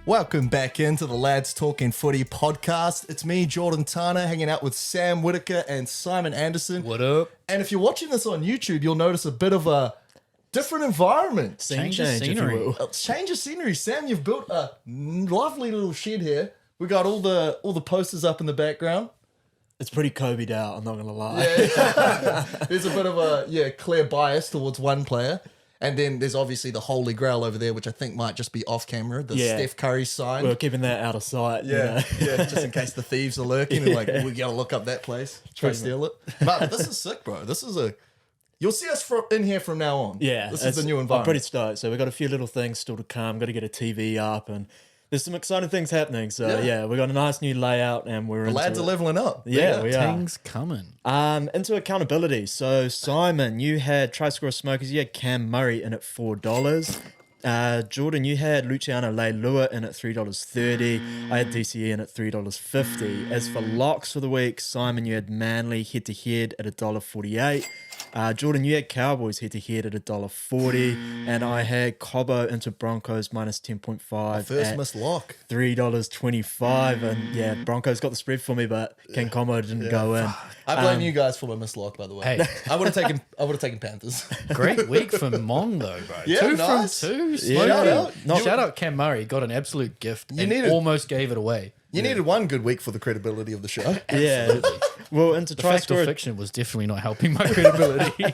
Welcome back into the Lads Talking Footy podcast. It's me, Jordan Tana, hanging out with Sam Whitaker and Simon Anderson. What up? And if you're watching this on YouTube, you'll notice a bit of a different environment. Change of scenery. Change of scenery. Sam, you've built a lovely little shed here. We got all the posters up in the background. It's pretty Kobe'd out, I'm not going to lie. Yeah. There's a bit of a clear bias towards one player. And then there's obviously the Holy Grail over there, which I think might just be off camera, the Steph Curry sign. We're keeping that out of sight. Yeah, just in case the thieves are lurking and we gotta look up that place, try to steal it. But this is sick, bro. This is you'll see us in here from now on. Yeah. This is the new environment. I'm pretty stoked. So we've got a few little things still to come. Got to get a TV up and there's some exciting things happening. So yeah, we got a nice new layout and we're the lads are leveling up. Yeah, we are. Things coming. Into accountability. So Simon, you had Try Score Smokers. You had Cam Murray in at $4. Jordan, you had Luciano Leilua in at $3.30. I had DCE in at $3.50. As for locks for the week, Simon, you had Manly head-to-head at $1.48. Jordan, you had Cowboys head-to-head at $1.40. And I had Cobbo into Broncos minus 10.5 First missed lock. $3.25. And yeah, Broncos got the spread for me, but Ken Combo didn't go in. I blame you guys for my missed lock, by the way. Hey. I would have taken Panthers. Great week for Mong, though, bro. Yeah, Two nice. from two. Yeah. Shout out Cam Murray. Got an absolute gift and needed- almost gave it away. You needed one good week for the credibility of the show. Yeah. Well, into The Try fact Score of fiction was definitely not helping my credibility.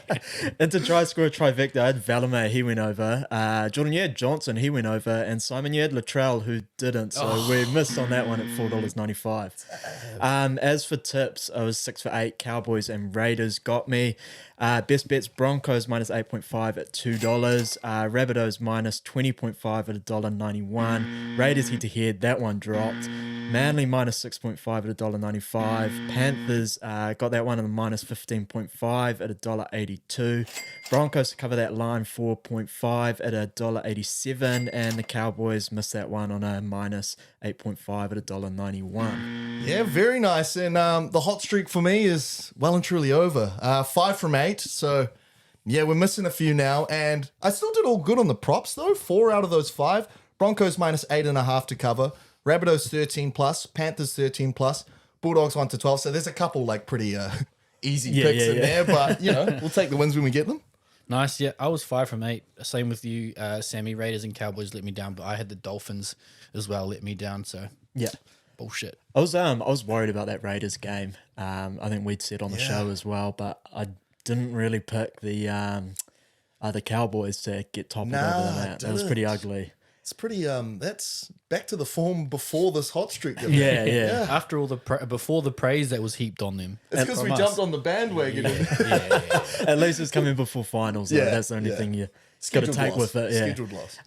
into Try Score Trifecta, I had Valamay, he went over. Jordan, you had Johnson, he went over. And Simon, you had Latrell, who didn't. So we missed on that one at $4.95. As for tips, I was 6 for 8. Cowboys and Raiders got me. Best bets, Broncos minus 8.5 at $2. Rabbitohs minus 20.5 at $1.91. Raiders head to head, that one dropped. Manly minus 6.5 at $1.95. Panthers got that one at the minus 15.5 at $1.82. Broncos to cover that line 4.5 at $1.87. And the Cowboys missed that one on a minus 8.5 at $1.91. Yeah, very nice. And the hot streak for me is well and truly over. 5 from 8. So, yeah, we're missing a few now. And I still did all good on the props, though. 4 out of those 5. Broncos minus 8.5 to cover. Rabbitohs 13 plus. Panthers 13 plus. Bulldogs 1 to 12. So there's a couple like pretty easy picks in there. But, we'll take the wins when we get them. Nice. Yeah, I was 5 from 8. Same with you, Sammy. Raiders and Cowboys let me down, but I had the Dolphins as well let me down. So Yeah. bullshit. I was worried about that Raiders game. I think we'd said on the show as well, but I didn't really pick the Cowboys to get toppled over that. That was pretty ugly. It's pretty, that's back to the form before this hot streak. Yeah. After all before the praise that was heaped on them. It's because we jumped on the bandwagon. Yeah. At least it's coming before finals. Though. Yeah, That's the only thing you got to Scheduled take loss. with it. Yeah. Scheduled loss.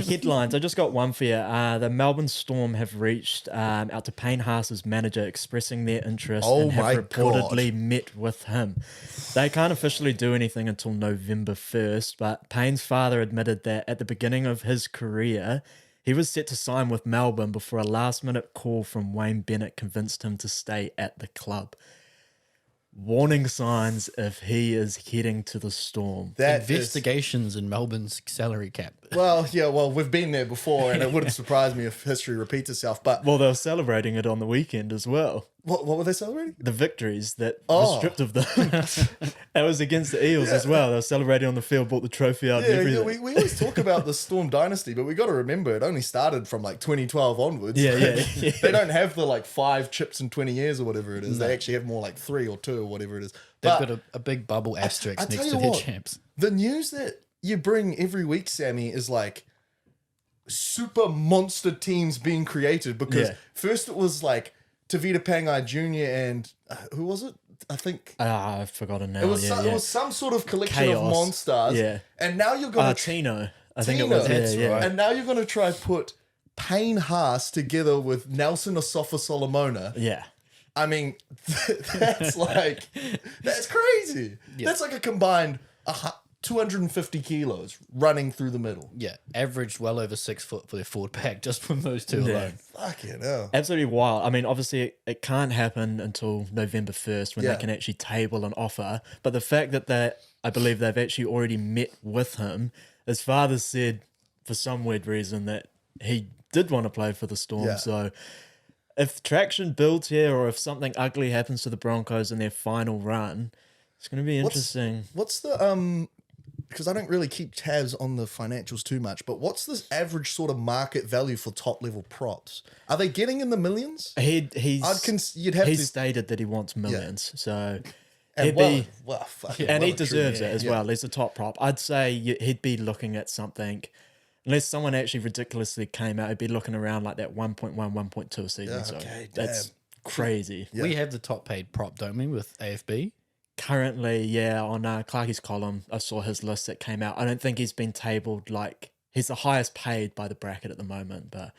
Headlines. I just got one for you. The Melbourne Storm have reached out to Payne Haas's manager, expressing their interest and have reportedly met with him. They can't officially do anything until November 1st, but Payne's father admitted that at the beginning of his career, he was set to sign with Melbourne before a last-minute call from Wayne Bennett convinced him to stay at the club. Warning signs if he is heading to the Storm. Investigations in Melbourne's salary cap. Well, we've been there before, and it wouldn't surprise me if history repeats itself. But Well, they were celebrating it on the weekend as well. what were they celebrating? The victories that were stripped of them. That was against the Eels as well. They were celebrating on the field, brought the trophy out and everything. We always talk about the Storm dynasty, but we got to remember it only started from like 2012 onwards. Yeah. They don't have the like 5 chips in 20 years or whatever it is. They actually have more like 3 or 2 or whatever it is. They've But got a big bubble asterisk I next tell to you their what, champs. the news that you bring every week, Sammy, is like super monster teams being created because first it was like Tavita Pangai Jr. and who was it? I think I've forgotten now. it was some sort of collection Chaos. of monsters. Yeah. And now you're going to Tino. I think it Tino. was. That's right. And now you're going to try put Payne Haas together with Nelson Asafa Solomona. Yeah. I mean, that's like, that's crazy. Yeah. That's like a combined 250 kilos running through the middle. Yeah, averaged well over 6 foot for their forward pack just from those two alone. Fucking hell. Absolutely wild. I mean, obviously, it can't happen until November 1st when they can actually table an offer. But the fact that I believe they've actually already met with him, his father said for some weird reason that he did want to play for the Storm. Yeah. So if traction builds here, or if something ugly happens to the Broncos in their final run, it's going to be interesting. What's the because I don't really keep tabs on the financials too much, but what's the average sort of market value for top level props? Are they getting in the millions? You'd have to stated that he wants millions, so and he'd fucking and well he and deserves truly. it as well. He's the top prop. I'd say he'd be looking at something, unless someone actually ridiculously came out, he'd be looking around like that 1.1, 1.2 a season. Yeah, so okay, that's crazy. Yeah. We have the top paid prop, don't we, with AFB? Currently, yeah, on Clarkie's column, I saw his list that came out. I don't think he's been tabled like he's the highest paid by the bracket at the moment, but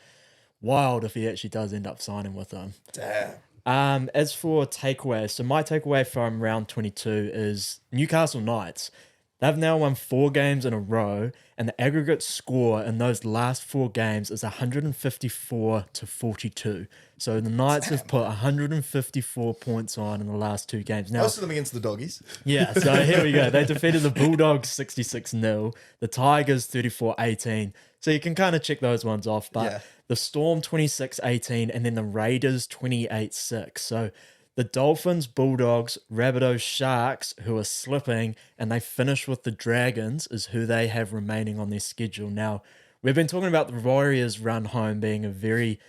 wild if he actually does end up signing with them. Damn. As for takeaways, so my takeaway from round 22 is Newcastle Knights. They've now won 4 games in a row, and the aggregate score in those last 4 games is 154 to 42. So the Knights have put 154 points on in the last 2 games. Now, Most of them against the doggies. yeah, so here we go. They defeated the Bulldogs 66-0, the Tigers 34-18. So you can kind of check those ones off, but Yeah. the Storm 26-18, and then the Raiders 28-6. So the Dolphins, Bulldogs, Rabbitohs, Sharks, who are slipping, and they finish with the Dragons, is who they have remaining on their schedule. Now, we've been talking about the Warriors' run home being a very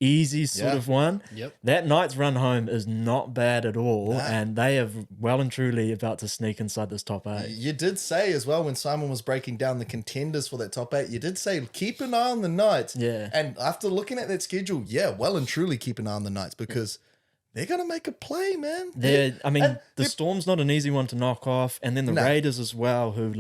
easy sort of one. Yep. That Knights' run home is not bad at all, and they are well and truly about to sneak inside this top 8. You did say as well when Simon was breaking down the contenders for that top 8, you did say keep an eye on the Knights. Yeah. And after looking at that schedule, yeah, well and truly keep an eye on the Knights because they're going to make a play, man. The Storm's not an easy one to knock off, and then the Raiders as well, who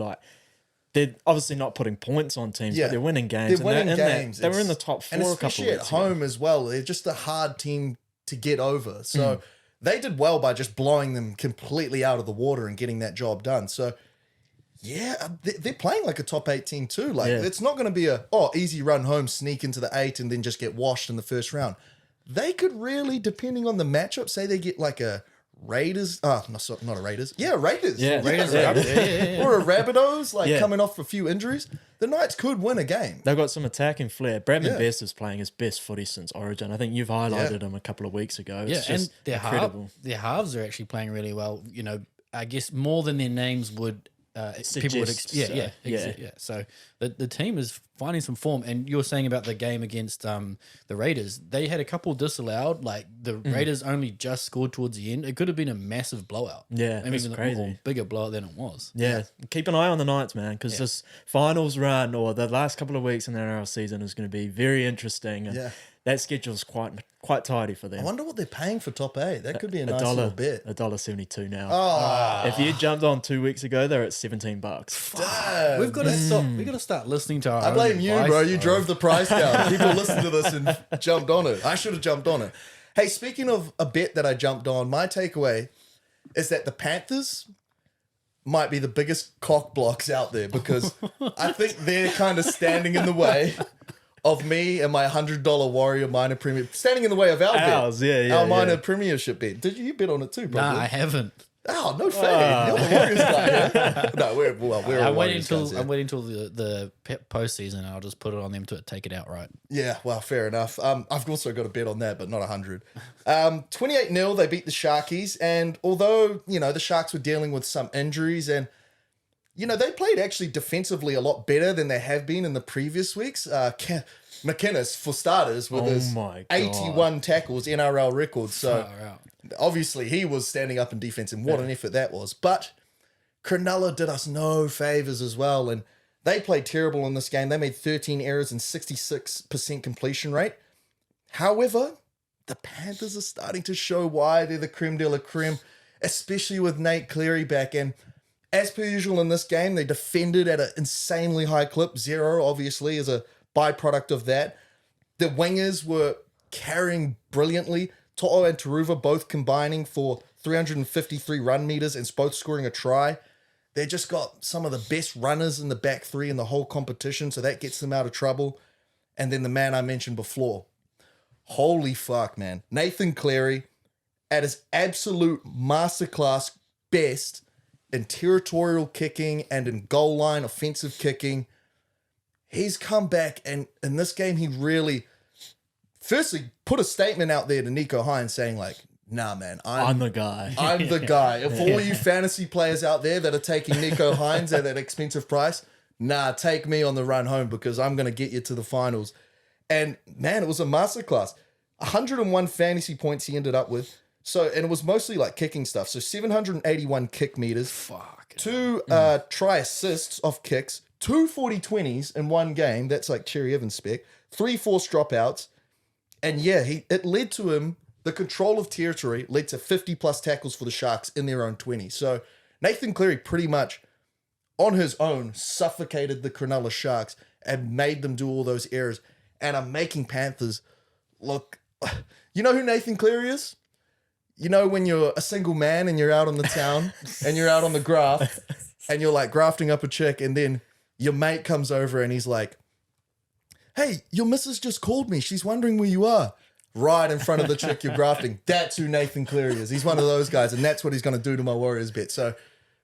they're obviously not putting points on teams, but they're winning games. They're winning games. They were in the top 4 and a couple especially of at weeks home ago. as well. They're just a hard team to get over. So they did well by just blowing them completely out of the water and getting that job done. So yeah, they're playing like a top 8 team too. It's not going to be easy run home, sneak into the 8 and then just get washed in the first round. They could really, depending on the matchup, say they get like a Raiders. Not a Raiders. Yeah, Raiders. Yeah, Raiders. Or a Rabbitohs, coming off a few injuries. The Knights could win a game. They've got some attacking flair. Bradman Best is playing his best footy since Origin. I think you've highlighted him a couple of weeks ago. It's and just incredible. their halves are actually playing really well. I guess more than their names would. People would, So the team is finding some form, and you're saying about the game against the Raiders, they had a couple disallowed. Like the Raiders only just scored towards the end. It could have been a massive blowout. Yeah, I mean, it's crazy. Or bigger blowout than it was. Yeah, keep an eye on the Knights, man, because this finals run or the last couple of weeks in the NRL season is going to be very interesting. And that schedule's quite tidy for them. I wonder what they're paying for top 8. That could be a nice little bit. $1.72 now. If you jumped on 2 weeks ago, they're at $17. Damn. We've got to stop. We've got to start listening to our. I own blame you, advice, bro. You drove the price down. People listened to this and jumped on it. I should have jumped on it. Hey, speaking of a bet that I jumped on, my takeaway is that the Panthers might be the biggest cock blocks out there because I think they're kind of standing in the way of me and my $100 Warrior minor premium, standing in the way of our bet. Our minor premiership bet. Did you bet on it too, probably? Nah, I haven't. Oh, no fair. You're the Warriors guy. Yeah? No, we're I'm Warriors waiting guys, yeah. I'm waiting until the postseason, and I'll just put it on them to take it outright. Yeah, well, fair enough. I've also got a bet on that, but not 100. 28-0, they beat the Sharkies, and although, the Sharks were dealing with some injuries, and, they played actually defensively a lot better than they have been in the previous weeks. McInnes, for starters, with his 81 tackles, NRL record, so obviously he was standing up in defense, and what an effort that was. But Cronulla did us no favors as well, and they played terrible in this game. They made 13 errors and 66% completion rate. However, the Panthers are starting to show why they're the creme de la creme, especially with Nate Cleary back. And as per usual in this game, they defended at an insanely high clip. 0, obviously, is a byproduct of that. The wingers were carrying brilliantly. To'o and Taruva both combining for 353 run meters and both scoring a try. They just got some of the best runners in the back 3 in the whole competition, so that gets them out of trouble. And then the man I mentioned before. Holy fuck, man. Nathan Cleary at his absolute masterclass best in territorial kicking and in goal line offensive kicking. He's come back, and in this game, he really firstly, put a statement out there to Nico Hines saying like, nah, man, I'm the guy. I'm the guy. If all you fantasy players out there that are taking Nico Hines at that expensive price, nah, take me on the run home because I'm going to get you to the finals. And man, it was a masterclass. 101 fantasy points he ended up with. So, and it was mostly like kicking stuff. So 781 kick meters. Fuck. 2 try assists off kicks. 2 40-20s in one game. That's like Cherry Evans spec. 3 forced dropouts. And yeah, it led to him, the control of territory led to 50 plus tackles for the Sharks in their own 20. So Nathan Cleary pretty much on his own suffocated the Cronulla Sharks and made them do all those errors. And I'm making Panthers look. You know who Nathan Cleary is? You know when you're a single man and you're out on the town and you're out on the graft and you're like grafting up a chick and then your mate comes over and he's like, hey, your missus just called me. She's wondering where you are. Right in front of the chick you're grafting. That's who Nathan Cleary is. He's one of those guys, and that's what he's going to do to my Warriors bet. So,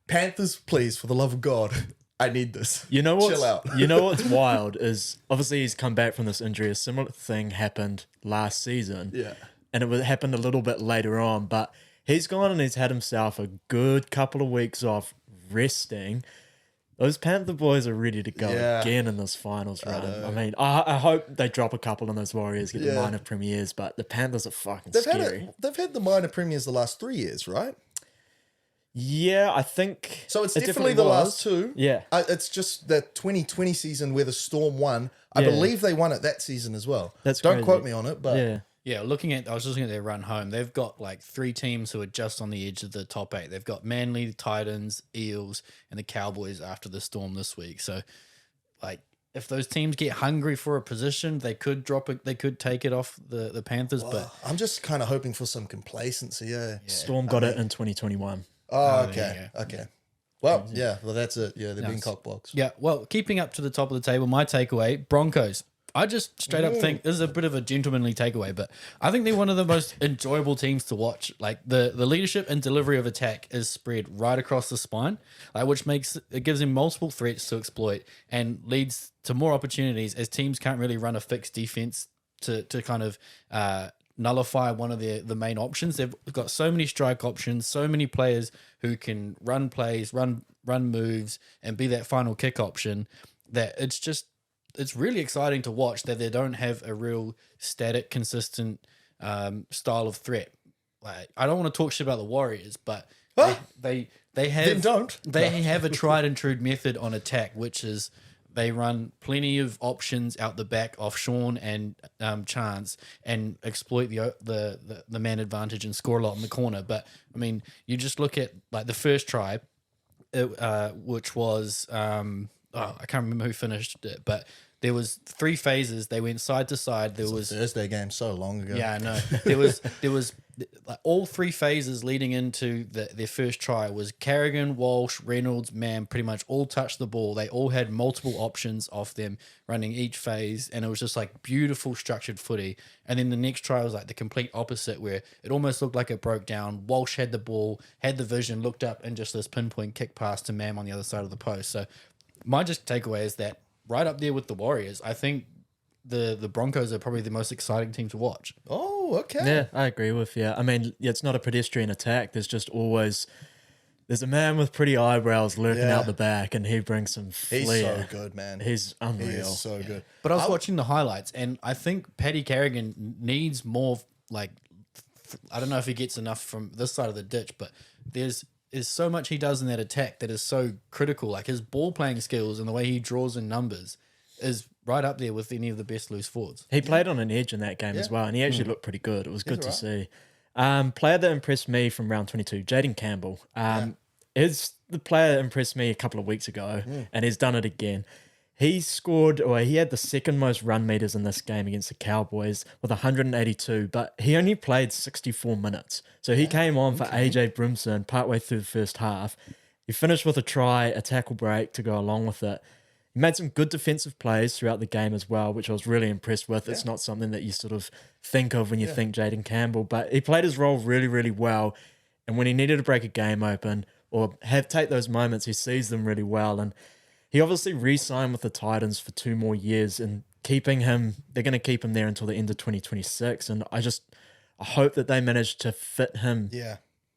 Panthers, please, for the love of God, I need this. You know what's, Chill out. You know what's wild is obviously he's come back from this injury. A similar thing happened last season. Yeah. And it happened a little bit later on, but he's gone and he's had himself a good couple of weeks off resting. Those Panther boys are ready to go again in this finals run. I mean, I hope they drop a couple and those Warriors get the minor premiers, but the Panthers are fucking scary. They've had the minor premiers the last 3 years, right? Yeah, I think so. It's definitely the last 2. Yeah. It's just the 2020 season where the Storm won. I believe they won it that season as well. That's Don't crazy. quote me on it, but Yeah, I was looking at their run home. They've got like 3 teams who are just on the edge of the top 8. They've got Manly, Titans, Eels, and the Cowboys after the Storm this week. So, like, if those teams get hungry for a position, they could drop it. They could take it off the Panthers. But I'm just kind of hoping for some complacency. Yeah. Storm got it in 2021. Oh, okay. Okay. Well, yeah. Well, that's it. Yeah, they're being cockblocks. Yeah. Well, keeping up to the top of the table, my takeaway: Broncos. I just straight up think this is a bit of a gentlemanly takeaway, but I think they're one of the most enjoyable teams to watch. Like the leadership and delivery of attack is spread right across the spine, like which gives them multiple threats to exploit and leads to more opportunities as teams can't really run a fixed defense to kind of nullify one of the main options. They've got so many strike options, so many players who can run plays, run moves, and be that final kick option that it's really exciting to watch that they don't have a real static, consistent style of threat. Like I don't want to talk shit about the Warriors, but they have a tried and true method on attack, which is they run plenty of options out the back off Sean and Chance and exploit the man advantage and score a lot in the corner. But I mean, you just look at like the first try, which was I can't remember who finished it, but there was 3 phases. They went side to side. There was a Thursday game so long ago. Yeah, I know. There was like all 3 phases leading into their first try was Carrigan, Walsh, Reynolds, Mann, pretty much all touched the ball. They all had multiple options off them running each phase, and it was just like beautiful structured footy. And then the next try was like the complete opposite, where it almost looked like it broke down. Walsh had the ball, had the vision, looked up, and just this pinpoint kick pass to Mann on the other side of the post. So my just takeaway is that right up there with the Warriors, I think the Broncos are probably the most exciting team to watch. Oh, okay. Yeah, I agree with you. I mean, it's not a pedestrian attack. There's just always there's a man with pretty eyebrows lurking out the back, and he brings some flair. He's so good, man. He's unreal. He is so good. But I was watching the highlights, and I think Paddy Carrigan needs more. Like, I don't know if he gets enough from this side of the ditch, but there's so much he does in that attack that is so critical. Like his ball playing skills and the way he draws in numbers is right up there with any of the best loose forwards. He played on an edge in that game as well, and he actually looked pretty good. It was good to see. Player that impressed me from round 22, Jaden Campbell. Is the player that impressed me a couple of weeks ago, and he's done it again. He had the second most run meters in this game against the Cowboys with 182, but he only played 64 minutes. So he came on for AJ Brimson partway through the first half. He finished with a try, a tackle break to go along with it. He made some good defensive plays throughout the game as well, which I was really impressed with. It's not something that you sort of think of when you think Jaden Campbell, but he played his role really, really well. And when he needed to break a game open or take those moments, he sees them really well. And he obviously re-signed with the Titans for 2 more years, and keeping him. They're going to keep him there until the end of 2026, and I hope that they manage to fit him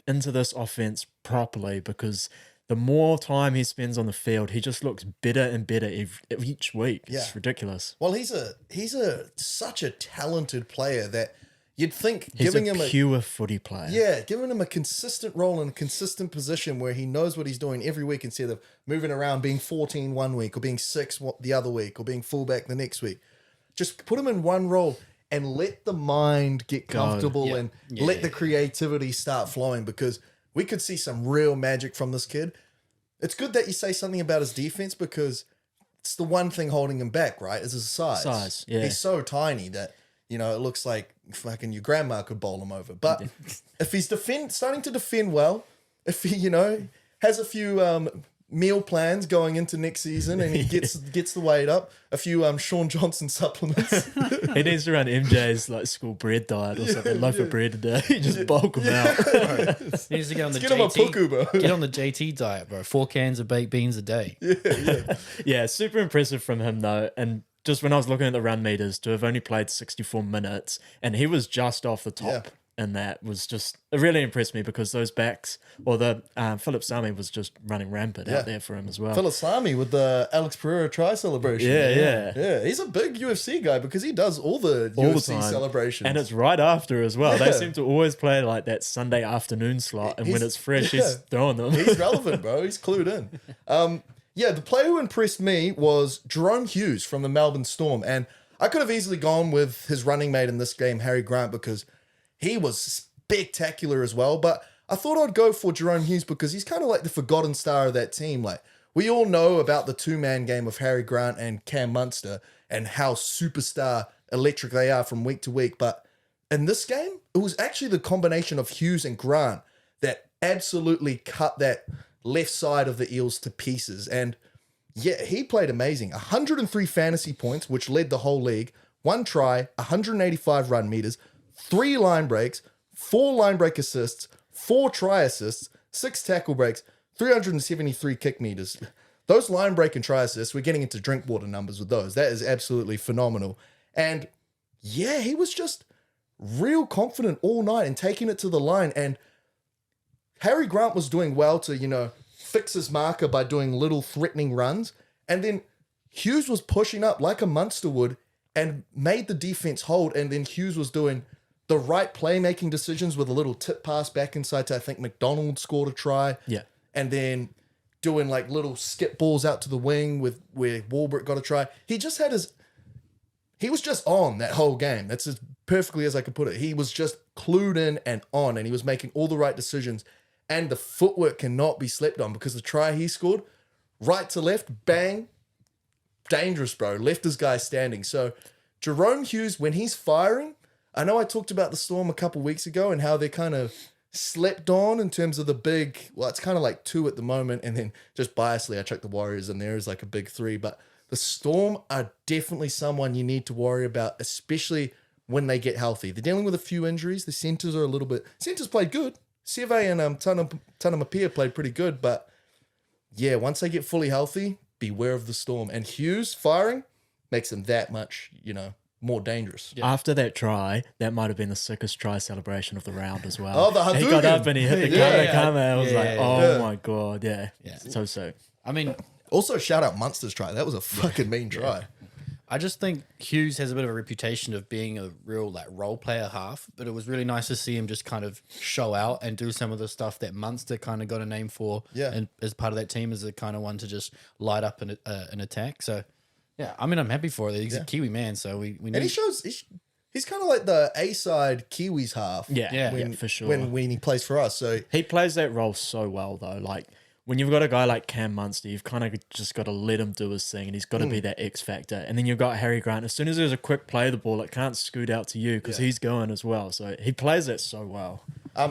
into this offense properly, because the more time he spends on the field, he just looks better and better each week. It's ridiculous. Well, he's such a talented player that you'd think He's giving him a pure footy player. Yeah, giving him a consistent role in a consistent position where he knows what he's doing every week, instead of moving around, being 14 one week or being 6 the other week or being fullback the next week. Just put him in one role and let the mind get comfortable and let the creativity start flowing, because we could see some real magic from this kid. It's good that you say something about his defense, because it's the one thing holding him back, right? Is his size. Yeah. He's so tiny that, it looks like fucking your grandma could bowl him over. But if he's starting to defend well, if he, has a few meal plans going into next season, and he gets the weight up, a few Sean Johnson supplements. He needs to run MJ's like school bread diet or something, loaf of bread a day. Just bulk him out. He needs to get on the Get him a puku, bro. Get on the JT diet, bro. 4 cans of baked beans a day. Yeah, super impressive from him though. And just when I was looking at the run meters, to have only played 64 minutes, and he was just off the top. And that was just, it really impressed me, because those backs, or the Philip Sami was just running rampant out there for him as well. Philip Sami with the Alex Pereira try celebration. Yeah. He's a big UFC guy, because he does all the UFC celebrations. And it's right after as well. They seem to always play like that Sunday afternoon slot, and when it's fresh, he's throwing them. He's relevant, bro. He's clued in. The player who impressed me was Jerome Hughes from the Melbourne Storm. And I could have easily gone with his running mate in this game, Harry Grant, because he was spectacular as well. But I thought I'd go for Jerome Hughes, because he's kind of like the forgotten star of that team. Like, we all know about the two-man game of Harry Grant and Cam Munster and how superstar electric they are from week to week. But in this game, it was actually the combination of Hughes and Grant that absolutely cut that left side of the Eels to pieces. And yeah, he played amazing. 103 fantasy points, which led the whole league. 1 try, 185 run meters, 3 line breaks, 4 line break assists, 4 try assists, 6 tackle breaks, 373 kick meters. Those line break and try assists, we're getting into drink water numbers with those. That is absolutely phenomenal. And yeah, he was just real confident all night and taking it to the line. And Harry Grant was doing well to, fix his marker by doing little threatening runs. And then Hughes was pushing up like a Munster would and made the defense hold. And then Hughes was doing the right playmaking decisions with a little tip pass back inside to, I think, McDonald scored a try. Yeah. And then doing like little skip balls out to the wing where Warbrick got a try. He was just on that whole game. That's as perfectly as I could put it. He was just clued in and on, and he was making all the right decisions. And the footwork cannot be slept on, because the try he scored, right to left, bang, dangerous, bro. Left his guy standing. So Jerome Hughes, when he's firing, I know I talked about the Storm a couple weeks ago and how they kind of slept on in terms of the big, well, it's kind of like 2 at the moment, and then just biasly I chuck the Warriors in there as like a big 3. But the Storm are definitely someone you need to worry about, especially when they get healthy. They're dealing with a few injuries. The centers are a little bit... Centers played good. Seve and Tanamapia played pretty good, but yeah, once they get fully healthy, beware of the Storm. And Hughes firing makes them that much, more dangerous. Yeah. After that try, that might have been the sickest try celebration of the round as well. Oh, the Hadouken. He got up and he hit the camera. I was like, oh my God, yeah. So. I mean... Also, shout out Munster's try. That was a fucking mean try. I just think Hughes has a bit of a reputation of being a real role player half, but it was really nice to see him just kind of show out and do some of the stuff that Munster kind of got a name for. Yeah. And as part of that team, as the kind of one to just light up an attack. So yeah, I mean, I'm happy for it. He's a Kiwi man, so we need. And he shows he's kind of like the A-side Kiwis half. Yeah, for sure. When he plays for us, so he plays that role so well though. Like, when you've got a guy like Cam Munster, you've kind of just got to let him do his thing, and he's got to be that X factor. And then you've got Harry Grant. As soon as there's a quick play of the ball, it can't scoot out to you because he's going as well. So he plays that so well.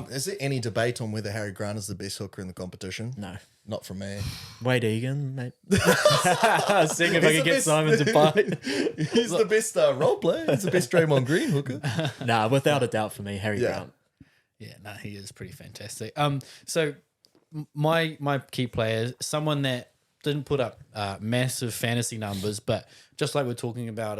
Is there any debate on whether Harry Grant is the best hooker in the competition? No. Not for me. Wade Egan, mate. Seeing if I can get Simon to bite. He's the best role player. He's the best Draymond Green hooker. Nah, without a doubt for me, Harry Grant. Yeah, no, he is pretty fantastic. So my key player, someone that didn't put up massive fantasy numbers, but just like we're talking about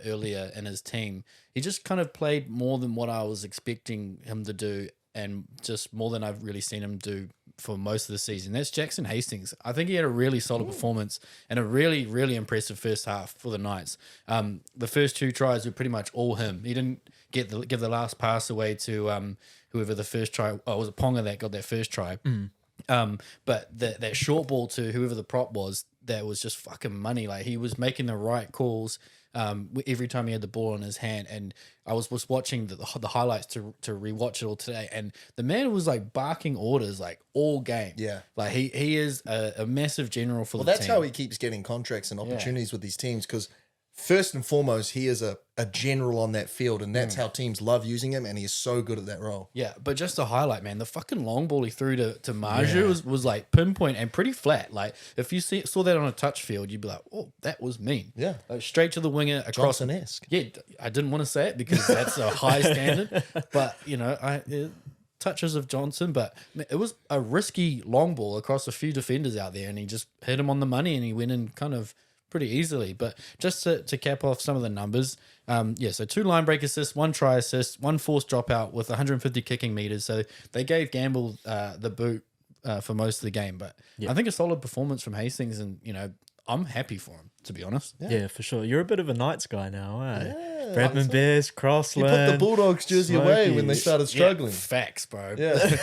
earlier in his team, he just kind of played more than what I was expecting him to do, and just more than I've really seen him do for most of the season. That's Jackson Hastings. I think he had a really solid performance and a really, really impressive first half for the Knights. The first 2 tries were pretty much all him. He didn't give the last pass away to whoever the first try. Oh, it was Ponga that got that first try. But that short ball to whoever the prop was, that was just fucking money. Like, he was making the right calls every time he had the ball in his hand. And I was watching the highlights to rewatch it all today, and the man was like barking orders like all game. Yeah, like he is a massive general for the team. Well, that's how he keeps getting contracts and opportunities with these teams, because first and foremost, he is a general on that field, and that's how teams love using him, and he is so good at that role. Yeah, but just to highlight, man, the fucking long ball he threw to Maju was like pinpoint and pretty flat. Like, if you saw that on a touch field, you'd be like, oh, that was mean. Yeah. Straight to the winger across. Johnson-esque. Yeah, I didn't want to say it because that's a high standard, but, you know, touches of Johnson, but it was a risky long ball across a few defenders out there, and he just hit him on the money, and he went in kind of pretty easily. But just to cap off some of the numbers, so 2 line break assists, 1 try assist, 1 forced dropout with 150 kicking meters. So they gave Gamble the boot for most of the game. But I think a solid performance from Hastings, and, you know, I'm happy for him, to be honest. Yeah, for sure. You're a bit of a Knights guy now, eh? Bradman Bears, Crossland. You put the Bulldogs jersey away when they started struggling. Yeah, facts, bro. Yeah.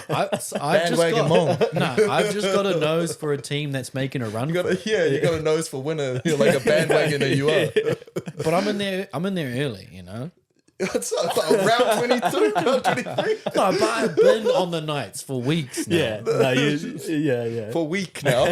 I've just got a nose for a team that's making a run. You got a nose for winner. You're like a bandwagoner, you are. But I'm in there early, you know. It's round 22, round 23. No, but I've been on the Knights for weeks now. Yeah, no, yeah. For a week now.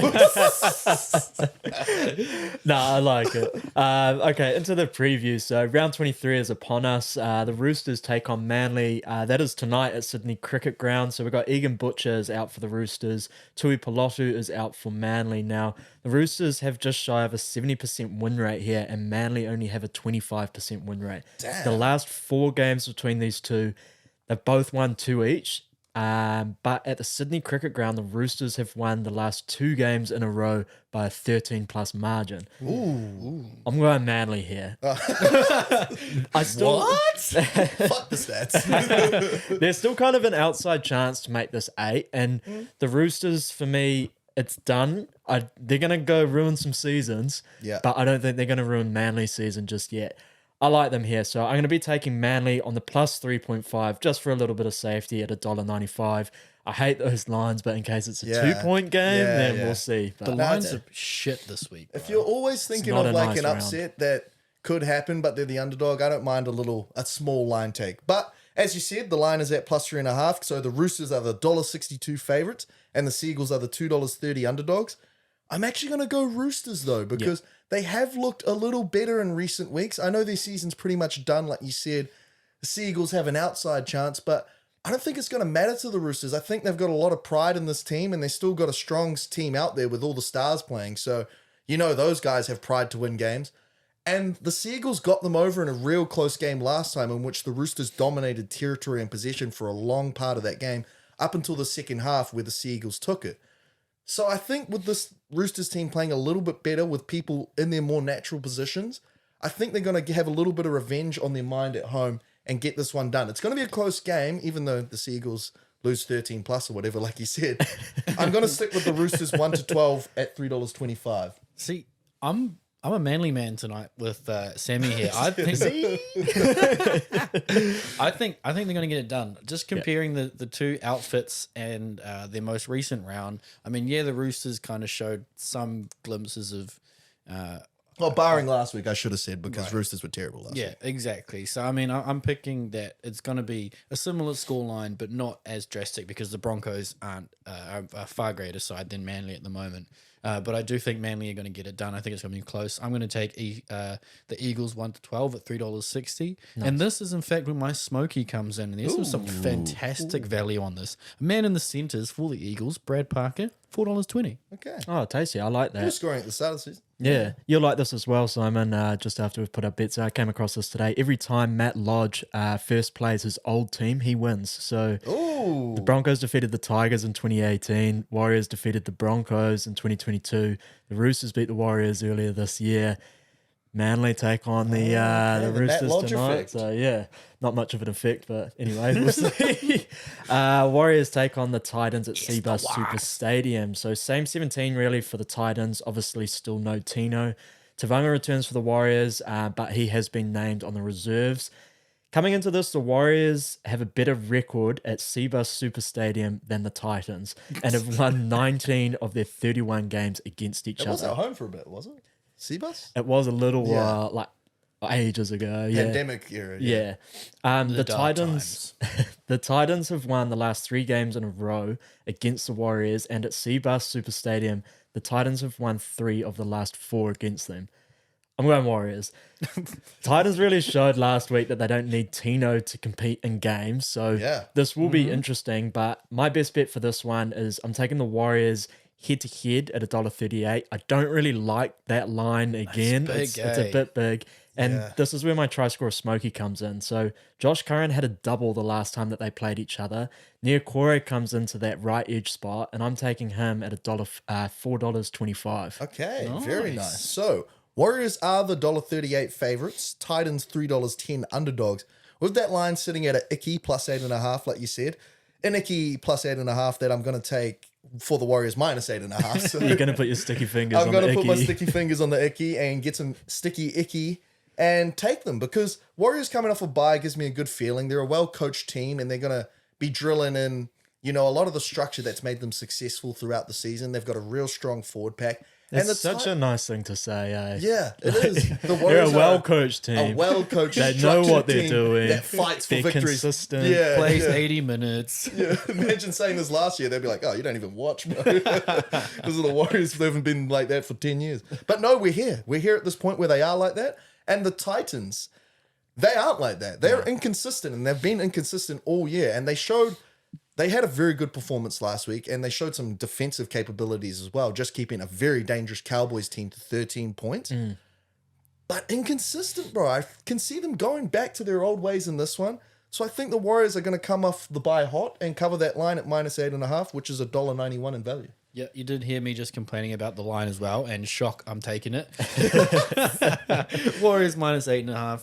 Nah, I like it. Okay, into the preview. So round 23 is upon us. The Roosters take on Manly. That is tonight at Sydney Cricket Ground. So we've got Egan Butcher is out for the Roosters. Tui Pelotu is out for Manly. Now, the Roosters have just shy of a 70% win rate here, and Manly only have a 25% win rate. Damn. The last 4 games between these two, they've both won 2 each. But at the Sydney Cricket Ground, the Roosters have won the last 2 games in a row by a 13+ margin. Ooh. I'm going Manly here. I still What? Fuck the stats. There's still kind of an outside chance to make this 8, and the Roosters, for me, it's done. They're going to go ruin some seasons, but I don't think they're going to ruin Manly's season just yet. I like them here, so I'm going to be taking Manly on the plus 3.5 just for a little bit of safety at $1.95. I hate those lines, but in case it's a 2-point game, then we'll see. But the lines are shit this week, bro. If you're always thinking of like an upset that could happen, but they're the underdog, I don't mind a small line take. But as you said, the line is at plus 3.5. So the Roosters are the $1.62 favorites, and the Seagulls are the $2.30 underdogs. I'm actually going to go Roosters though, because they have looked a little better in recent weeks. I know their season's pretty much done, like you said. The Seagulls have an outside chance, but I don't think it's going to matter to the Roosters. I think they've got a lot of pride in this team, and they've still got a strong team out there with all the stars playing. So, you know, those guys have pride to win games. And the Seagulls got them over in a real close game last time, in which the Roosters dominated territory and possession for a long part of that game, up until the second half where the Seagulls took it. So I think with this Roosters team playing a little bit better with people in their more natural positions, I think they're going to have a little bit of revenge on their mind at home and get this one done. It's going to be a close game, even though the Seagulls lose 13+ or whatever, like you said. I'm going to stick with the Roosters 1-12 at $3.25. See, I'm a Manly man tonight with Sammy here. I think they're going to get it done. Just comparing the two outfits and their most recent round. I mean, the Roosters kind of showed some glimpses of. Well, barring last week, I should have said, because Roosters were terrible last week. Yeah, exactly. So, I mean, I'm picking that it's going to be a similar scoreline, but not as drastic, because the Broncos aren't a far greater side than Manly at the moment. But I do think Manly are going to get it done. I think it's going to be close. I'm going to take the Eagles 1-12 at $3.60. Nice. And this is, in fact, when my smoky comes in. And there's some fantastic value on this. A man in the centres for the Eagles, Brad Parker, $4.20. Okay. Oh, tasty. I like that. Who's scoring at the start of the season? Yeah, you'll like this as well, Simon. Just after we've put our bets, I came across this today. Every time Matt Lodge first plays his old team, he wins. So the Broncos defeated the Tigers in 2018. Warriors defeated the Broncos in 2022. The Roosters beat the Warriors earlier this year. Manly take on the Roosters tonight. Effect. So, yeah, not much of an effect, but anyway, we'll see. Warriors take on the Titans at Seabus Super Stadium. So, same 17 really for the Titans. Obviously, still no Tino. Tavanga returns for the Warriors, but he has been named on the reserves. Coming into this, the Warriors have a better record at Seabus Super Stadium than the Titans and have won 19 of their 31 games against each other. It was at home for a bit, was it? Seabus? It was a little like ages ago. Yeah. Pandemic era. Yeah. The Titans the Titans have won the last 3 games in a row against the Warriors, and at Seabus Super Stadium, the Titans have won 3 of the last 4 against them. I'm going Warriors. Titans really showed last week that they don't need Tino to compete in games, so this will be interesting, but my best bet for this one is I'm taking the Warriors head-to-head at $1.38. I don't really like that line again. It's a bit big. And this is where my try score of Smokey comes in. So Josh Curran had a double the last time that they played each other. Niokore comes into that right edge spot, and I'm taking him at $4.25. Okay, very nice. So Warriors are the $1.38 favorites. Titans $3.10 underdogs. With that line sitting at an icky plus 8.5, like you said. An icky plus 8.5 that I'm going to take for the Warriors minus 8.5. So you're going to put your sticky fingers on the icky. I'm going to put my sticky fingers on the icky and get some sticky icky and take them, because Warriors coming off a bye gives me a good feeling. They're a well-coached team, and they're going to be drilling in, a lot of the structure that's made them successful throughout the season. They've got a real strong forward pack. It's such a nice thing to say, eh? Yeah, it is. The they're a well-coached team. A well-coached, they know what they're doing. That fights for victories. Consistent. Plays 80 minutes. Yeah. Imagine saying this last year. They'd be like, oh, you don't even watch, bro. Because the Warriors, they haven't been like that for 10 years. But no, we're here. We're here at this point where they are like that. And the Titans, they aren't like that. They're inconsistent, and they've been inconsistent all year. And they had a very good performance last week, and they showed some defensive capabilities as well, just keeping a very dangerous Cowboys team to 13 points. But inconsistent, bro. I can see them going back to their old ways in this one. So I think the Warriors are going to come off the bye hot and cover that line at minus 8.5, which is $1.91 in value. Yeah, you did hear me just complaining about the line as well, and shock, I'm taking it. Warriors minus 8.5.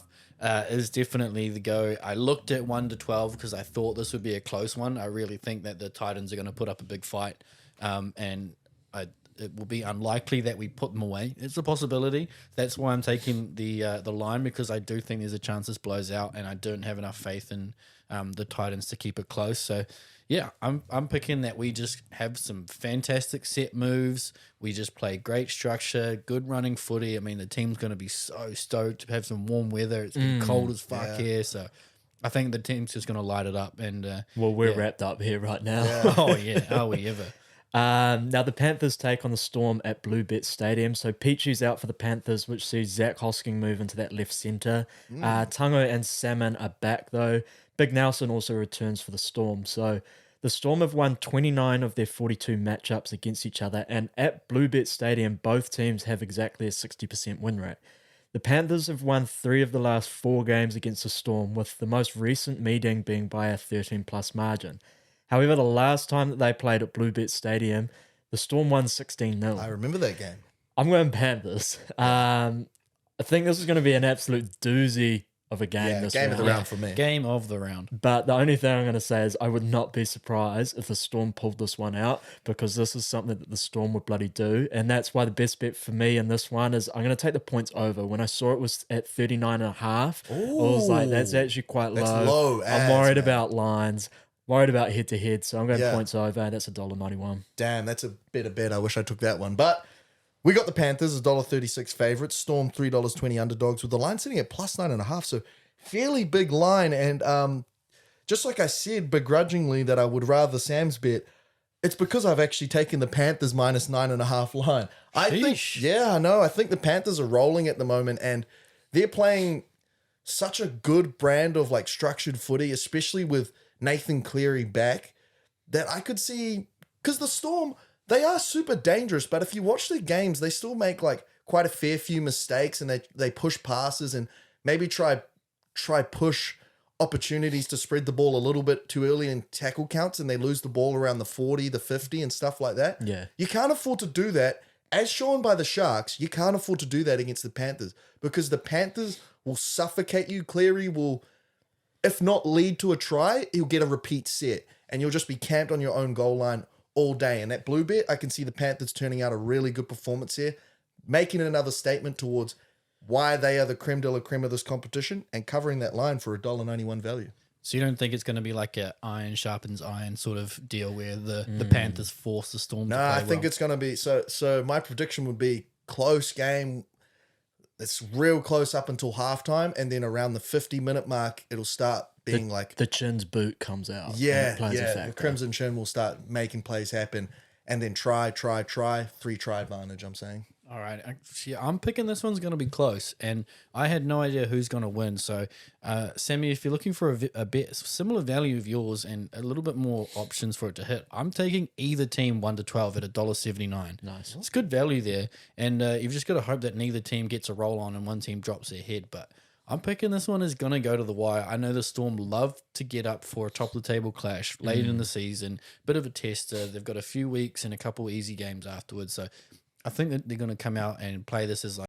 Is definitely the go. I looked at 1 to 12 because I thought this would be a close one. I really think that the Titans are going to put up a big fight, and it will be unlikely that we put them away. It's a possibility. That's why I'm taking the line, because I do think there's a chance this blows out, and I don't have enough faith in the Titans to keep it close. So yeah, I'm picking that we just have some fantastic set moves. We just play great structure, good running footy. I mean, the team's going to be so stoked to have some warm weather. It's been cold as fuck here, so I think the team's just going to light it up. And we're wrapped up here right now. Oh yeah, are we ever? Now the Panthers take on the Storm at Bluebet Stadium. So Peachy's out for the Panthers, which sees Zach Hosking move into that left centre. Tango and Salmon are back though. Big Nelson also returns for the Storm. So the Storm have won 29 of their 42 matchups against each other, and at Bluebet Stadium, both teams have exactly a 60% win rate. The Panthers have won 3 of the last 4 games against the Storm, with the most recent meeting being by a 13-plus margin. However, the last time that they played at Bluebet Stadium, the Storm won 16-0. I remember that game. I'm going Panthers. I think this is going to be an absolute doozy of a game. This game of the round for me. Game of the round. But the only thing I'm going to say is I would not be surprised if the Storm pulled this one out, because this is something that the Storm would bloody do. And that's why the best bet for me in this one is I'm going to take the points over. When I saw it was at 39.5, I was like, that's actually quite low. That's low. I'm worried about lines. Worried about head-to-head, so I'm going points over, and that's $1.91. Damn, that's a better bet. I wish I took that one. But we got the Panthers, $1.36 favourites. Storm, $3.20 underdogs, with the line sitting at plus 9.5, so fairly big line. And just like I said, begrudgingly, that I would rather Sam's bet, it's because I've actually taken the Panthers minus 9.5 line. I think the Panthers are rolling at the moment, and they're playing such a good brand of like structured footy, especially with Nathan Cleary back, that I could see, because the Storm, they are super dangerous, but if you watch their games, they still make like quite a fair few mistakes, and they push passes and maybe try push opportunities to spread the ball a little bit too early in tackle counts, and they lose the ball around the 40, the 50 and stuff like that. Yeah. You can't afford to do that. As shown by the Sharks, you can't afford to do that against the Panthers, because the Panthers will suffocate you. Cleary will, if not lead to a try, he'll get a repeat set, and you'll just be camped on your own goal line all day. And that blue bet, I can see the Panthers turning out a really good performance here, making another statement towards why they are the creme de la creme of this competition, and covering that line for $1.91 value. So you don't think it's going to be like a iron sharpens iron sort of deal where the Panthers force the Storm to play I think it's going to be, so my prediction would be close game. It's real close up until halftime, and then around the 50-minute mark, it'll start being the Chin's boot comes out. The Crimson Chin will start making plays happen, and then try, 3-try advantage, I'm saying. All right. I'm picking this one's going to be close, and I had no idea who's going to win. So, Sammy, if you're looking for a bit similar value of yours and a little bit more options for it to hit, I'm taking either team 1-12 at $1.79. Nice. It's good value there, and you've just got to hope that neither team gets a roll on and one team drops their head. But I'm picking this one is going to go to the wire. I know the Storm love to get up for a top-of-the-table clash late in the season, bit of a tester. They've got a few weeks and a couple easy games afterwards, so I think that they're going to come out and play this as like